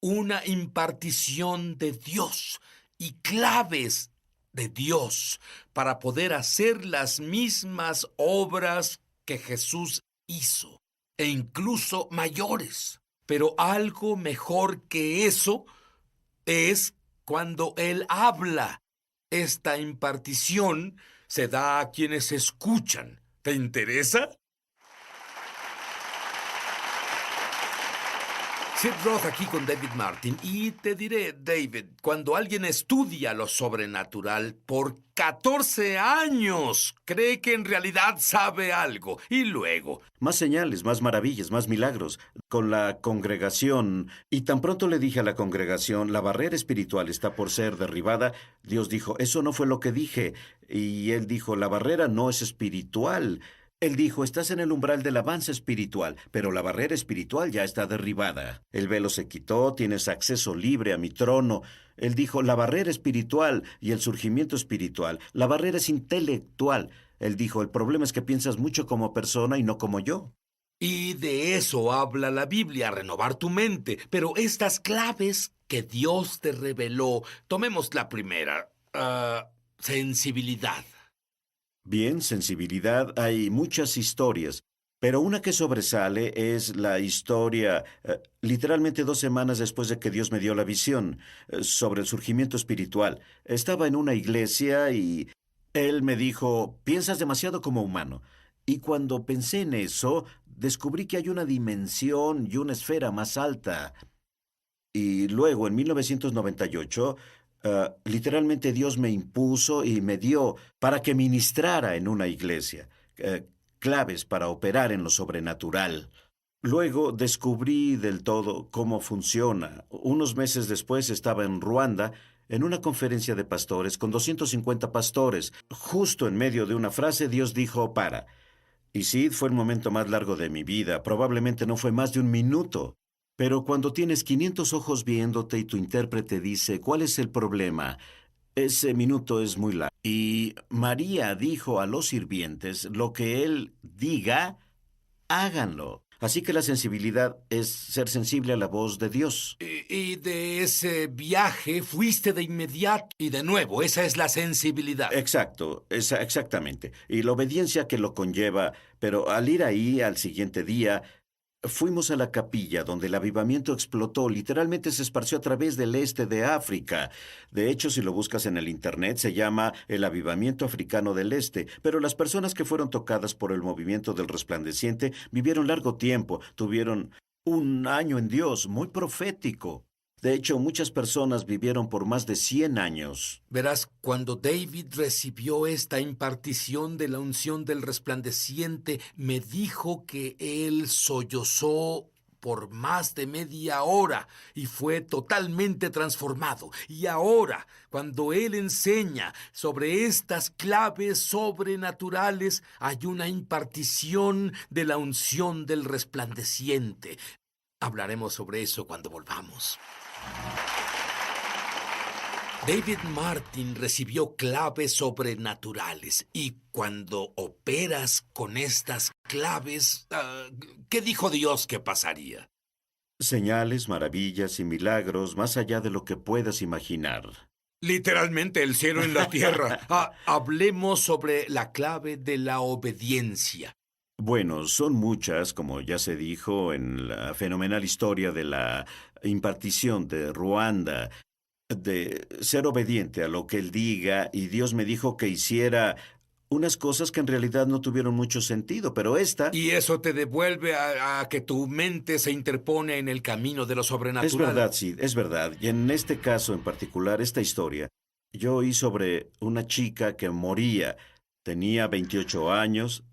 una impartición de Dios y claves de Dios para poder hacer las mismas obras que Jesús hizo, e incluso mayores. Pero algo mejor que eso es cuando Él habla. Esta impartición se da a quienes escuchan. ¿Te interesa? Sid Roth aquí con David Martin, y te diré, David, cuando alguien estudia lo sobrenatural por 14 años, cree que en realidad sabe algo, y luego... Más señales, más maravillas, más milagros. Con la congregación, y tan pronto le dije a la congregación, la barrera espiritual está por ser derribada, Dios dijo, eso no fue lo que dije. Y él dijo, la barrera no es espiritual. Él dijo, estás en el umbral del avance espiritual, pero la barrera espiritual ya está derribada. El velo se quitó, tienes acceso libre a mi trono. Él dijo, la barrera espiritual y el surgimiento espiritual. La barrera es intelectual. Él dijo, el problema es que piensas mucho como persona y no como yo. Y de eso habla la Biblia, renovar tu mente. Pero estas claves que Dios te reveló, tomemos la primera, sensibilidad. Bien, sensibilidad, hay muchas historias, pero una que sobresale es la historia, literalmente 2 semanas después de que Dios me dio la visión, sobre el surgimiento espiritual. Estaba en una iglesia y él me dijo, piensas demasiado como humano. Y cuando pensé en eso, descubrí que hay una dimensión y una esfera más alta. Y luego, en 1998, literalmente Dios me impuso y me dio para que ministrara en una iglesia, claves para operar en lo sobrenatural. Luego descubrí del todo cómo funciona. Unos meses después estaba en Ruanda en una conferencia de pastores con 250 pastores. Justo en medio de una frase Dios dijo, para. Y sí, fue el momento más largo de mi vida. Probablemente no fue más de un minuto. Pero cuando tienes 500 ojos viéndote y tu intérprete dice, ¿cuál es el problema? Ese minuto es muy largo. Y María dijo a los sirvientes, lo que él diga, háganlo. Así que la sensibilidad es ser sensible a la voz de Dios. Y de ese viaje fuiste de inmediato. Y de nuevo, esa es la sensibilidad. Exacto, exactamente. Y la obediencia que lo conlleva, pero al ir ahí al siguiente día, fuimos a la capilla donde el avivamiento explotó, literalmente se esparció a través del este de África. De hecho, si lo buscas en el internet, se llama el avivamiento africano del este. Pero las personas que fueron tocadas por el movimiento del resplandeciente vivieron largo tiempo, tuvieron un año en Dios, muy profético. De hecho, muchas personas vivieron por más de 100 años. Verás, cuando David recibió esta impartición de la unción del resplandeciente, me dijo que él sollozó por más de media hora y fue totalmente transformado. Y ahora, cuando él enseña sobre estas claves sobrenaturales, hay una impartición de la unción del resplandeciente. Hablaremos sobre eso cuando volvamos. David Martin recibió claves sobrenaturales y cuando operas con estas claves, ¿qué dijo Dios que pasaría? Señales, maravillas y milagros más allá de lo que puedas imaginar. Literalmente el cielo en la tierra. Hablemos sobre la clave de la obediencia. Bueno, son muchas, como ya se dijo en la fenomenal historia de la impartición de Ruanda, de ser obediente a lo que él diga, y Dios me dijo que hiciera unas cosas que en realidad no tuvieron mucho sentido, pero esta Y eso te devuelve a que tu mente se interpone en el camino de lo es sobrenatural. verdad, sí, es verdad. Y en este caso en particular, esta historia, yo oí sobre una chica que moría. Tenía 28 años,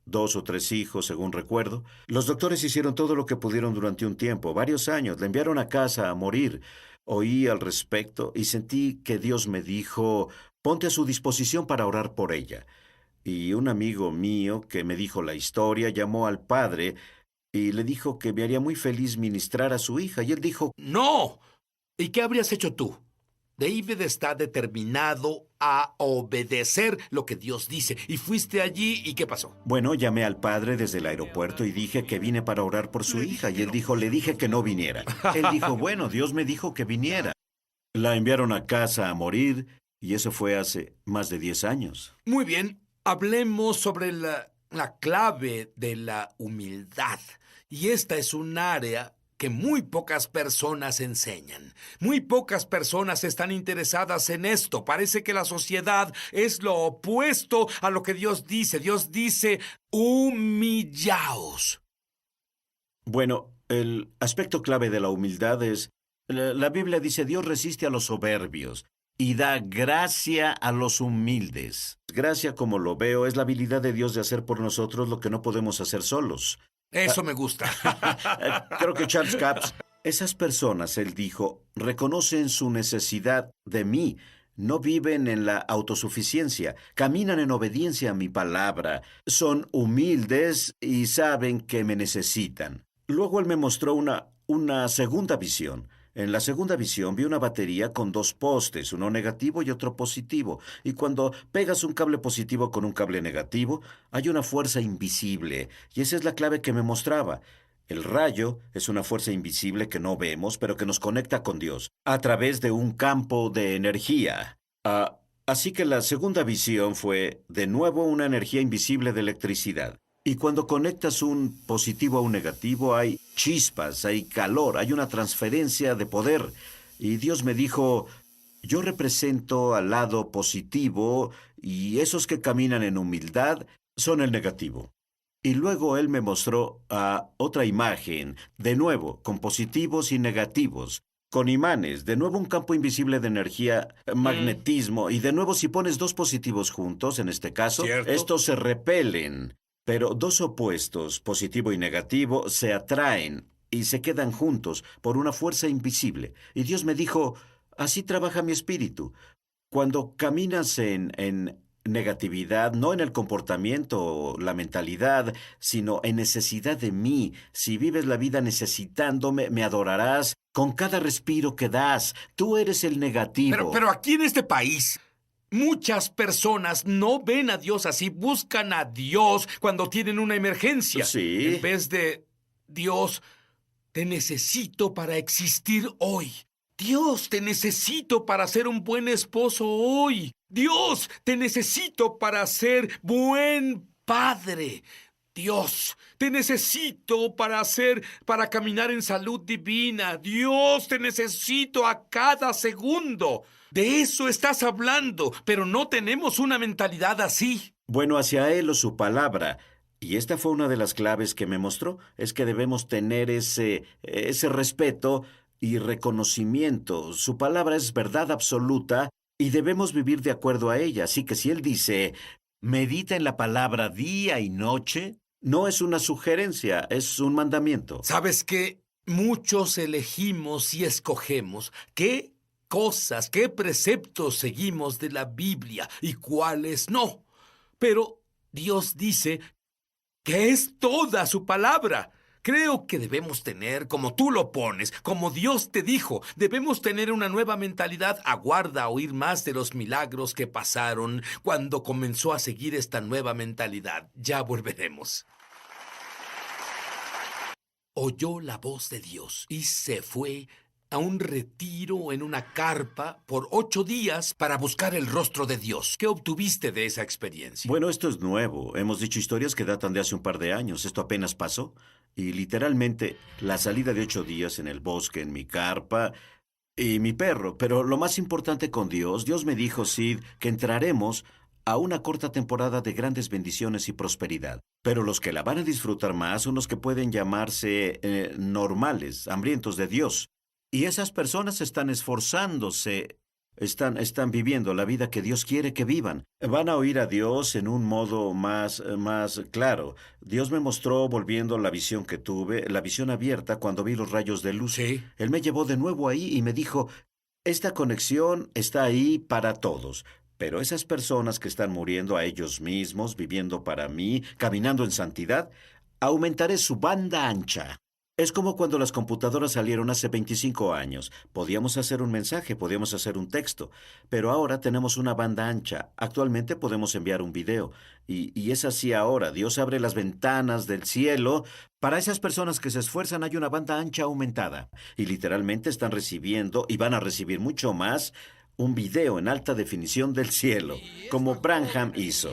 2 o 3 hijos, según recuerdo. Los doctores hicieron todo lo que pudieron durante un tiempo, varios años. La enviaron a casa a morir. Oí al respecto y sentí que Dios me dijo, ponte a su disposición para orar por ella. Y un amigo mío que me dijo la historia llamó al padre y le dijo que me haría muy feliz ministrar a su hija. Y él dijo, ¡No! ¿Y qué habrías hecho tú? David está determinado a obedecer lo que Dios dice. Y fuiste allí, ¿y qué pasó? Bueno, llamé al padre desde el aeropuerto y dije que vine para orar por su hija. Y él dijo, le dije que no viniera. Él dijo, bueno, Dios me dijo que viniera. La enviaron a casa a morir y eso fue hace más de 10 años. Muy bien, hablemos sobre la clave de la humildad. Y esta es un área que muy pocas personas enseñan. Muy pocas personas están interesadas en esto. Parece que la sociedad es lo opuesto a lo que Dios dice. Dios dice, humillaos. Bueno, el aspecto clave de la humildad es, la Biblia dice, Dios resiste a los soberbios y da gracia a los humildes. Gracia, como lo veo, es la habilidad de Dios de hacer por nosotros lo que no podemos hacer solos. Eso me gusta. Creo que Charles Capps, esas personas, él dijo, reconocen su necesidad de mí, no viven en la autosuficiencia, caminan en obediencia a mi palabra, son humildes y saben que me necesitan. Luego él me mostró una segunda visión. En la segunda visión vi una batería con 2 postes, uno negativo y otro positivo. Y cuando pegas un cable positivo con un cable negativo, hay una fuerza invisible. Y esa es la clave que me mostraba. El rayo es una fuerza invisible que no vemos, pero que nos conecta con Dios, a través de un campo de energía. Así que la segunda visión fue, de nuevo, una energía invisible de electricidad. Y cuando conectas un positivo a un negativo, hay chispas, hay calor, hay una transferencia de poder. Y Dios me dijo, yo represento al lado positivo y esos que caminan en humildad son el negativo. Y luego Él me mostró otra imagen, de nuevo, con positivos y negativos, con imanes, de nuevo un campo invisible de energía, magnetismo, y de nuevo si pones 2 positivos juntos, en este caso, ¿Cierto? estos se repelen. Pero 2 opuestos, positivo y negativo, se atraen y se quedan juntos por una fuerza invisible. Y Dios me dijo, así trabaja mi espíritu. Cuando caminas en negatividad, no en el comportamiento o la mentalidad, sino en necesidad de mí, si vives la vida necesitándome, me adorarás con cada respiro que das. Tú eres el negativo. Pero aquí en este país, muchas personas no ven a Dios así, buscan a Dios cuando tienen una emergencia. Sí. En vez de, Dios, te necesito para existir hoy. Dios, te necesito para ser un buen esposo hoy. Dios, te necesito para ser buen padre. Dios, te necesito para caminar en salud divina. Dios, te necesito a cada segundo. De eso estás hablando, pero no tenemos una mentalidad así. Bueno, hacia Él o su palabra. Y esta fue una de las claves que me mostró, es que debemos tener ese respeto y reconocimiento. Su palabra es verdad absoluta y debemos vivir de acuerdo a ella. Así que si Él dice, medita en la palabra día y noche, no es una sugerencia, es un mandamiento. ¿Sabes qué? Muchos elegimos y escogemos qué cosas, qué preceptos seguimos de la Biblia y cuáles no. Pero Dios dice que es toda su palabra. Creo que debemos tener, como tú lo pones, como Dios te dijo, debemos tener una nueva mentalidad. Aguarda a oír más de los milagros que pasaron cuando comenzó a seguir esta nueva mentalidad. Ya volveremos. Oyó la voz de Dios y se fue a un retiro en una carpa por 8 días para buscar el rostro de Dios. ¿Qué obtuviste de esa experiencia? Bueno, esto es nuevo. Hemos dicho historias que datan de hace un par de años. Esto apenas pasó. Y literalmente, la salida de 8 días en el bosque, en mi carpa y mi perro. Pero lo más importante con Dios me dijo, Sid, que entraremos a una corta temporada de grandes bendiciones y prosperidad. Pero los que la van a disfrutar más son los que pueden llamarse normales, hambrientos de Dios. Y esas personas están esforzándose, están viviendo la vida que Dios quiere que vivan. Van a oír a Dios en un modo más claro. Dios me mostró, volviendo la visión que tuve, la visión abierta cuando vi los rayos de luz. Sí. Él me llevó de nuevo ahí y me dijo, esta conexión está ahí para todos. Pero esas personas que están muriendo a ellos mismos, viviendo para mí, caminando en santidad, aumentaré su banda ancha. Es como cuando las computadoras salieron hace 25 años. Podíamos hacer un mensaje, podíamos hacer un texto, pero ahora tenemos una banda ancha. Actualmente podemos enviar un video. Y es así ahora. Dios abre las ventanas del cielo. Para esas personas que se esfuerzan hay una banda ancha aumentada. Y literalmente están recibiendo, y van a recibir mucho más, un video en alta definición del cielo, como Branham hizo.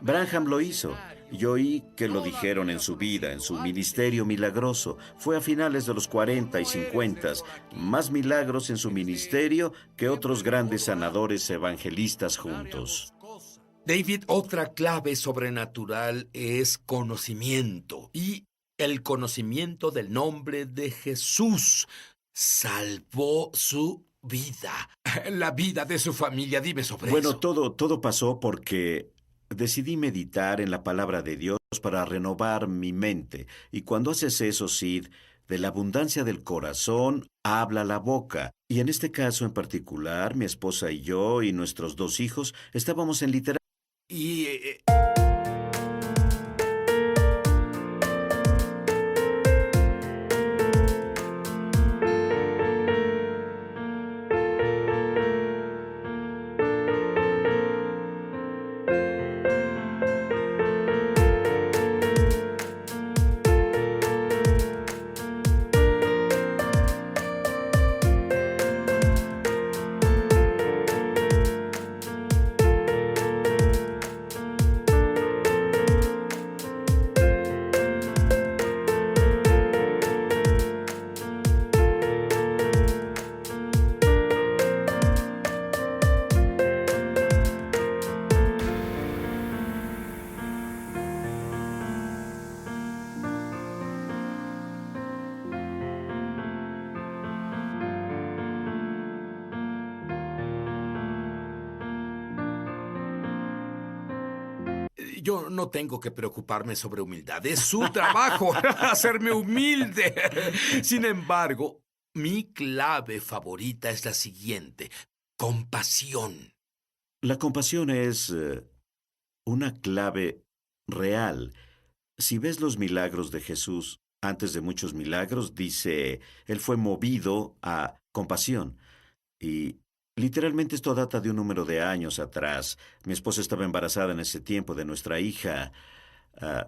Branham lo hizo. Yo oí que lo dijeron en su vida, en su ministerio milagroso. Fue a finales de los 40 y 50, más milagros en su ministerio que otros grandes sanadores evangelistas juntos. David, otra clave sobrenatural es conocimiento. Y el conocimiento del nombre de Jesús salvó su vida, la vida de su familia. Dime sobre Bueno, eso. todo pasó porque decidí meditar en la palabra de Dios para renovar mi mente. Y cuando haces eso, Sid, de la abundancia del corazón habla la boca. Y en este caso en particular, mi esposa y yo y nuestros 2 hijos estábamos en literatura. Y yo no tengo que preocuparme sobre humildad. Es su trabajo hacerme humilde. Sin embargo, mi clave favorita es la siguiente: compasión. La compasión es una clave real. Si ves los milagros de Jesús, antes de muchos milagros, dice, Él fue movido a compasión. Y literalmente esto data de un número de años atrás. Mi esposa estaba embarazada en ese tiempo de nuestra hija. Ah,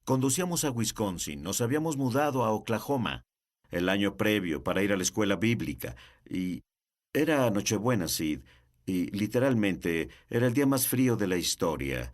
Conducíamos a Wisconsin, nos habíamos mudado a Oklahoma el año previo para ir a la escuela bíblica. Y era Nochebuena, Sid, y literalmente era el día más frío de la historia.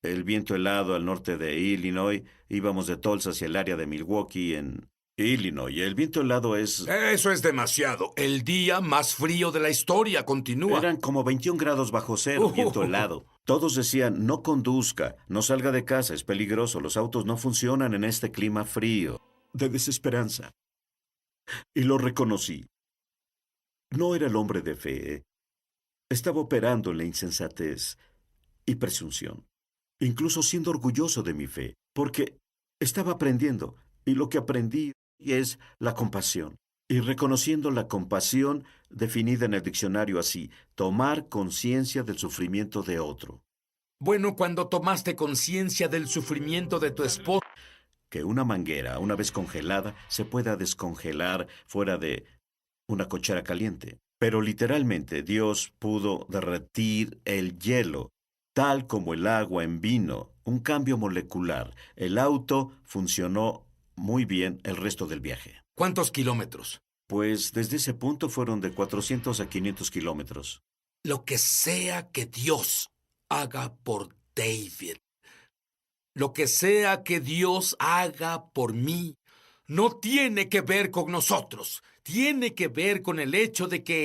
El viento helado al norte de Illinois. Íbamos de Tulsa hacia el área de Milwaukee, en Illinois. El viento helado es... Eso es demasiado. El día más frío de la historia. Continúa. Eran como 21 grados bajo cero, viento helado. Todos decían, no conduzca, no salga de casa, es peligroso, los autos no funcionan en este clima frío. De desesperanza. Y lo reconocí. No era el hombre de fe. Estaba operando en la insensatez y presunción. Incluso siendo orgulloso de mi fe, porque estaba aprendiendo, y lo que aprendí es la compasión. Y reconociendo la compasión, definida en el diccionario así, tomar conciencia del sufrimiento de otro. Bueno, cuando tomaste conciencia del sufrimiento de tu esposo, Que una manguera, una vez congelada, se pueda descongelar fuera de una cochera caliente. Pero literalmente Dios pudo derretir el hielo, tal como el agua en vino, un cambio molecular. El auto funcionó Muy bien, el resto del viaje. ¿Cuántos kilómetros? Pues desde ese punto fueron de 400 a 500 kilómetros. Lo que sea que Dios haga por David, lo que sea que Dios haga por mí, no tiene que ver con nosotros. Tiene que ver con el hecho de que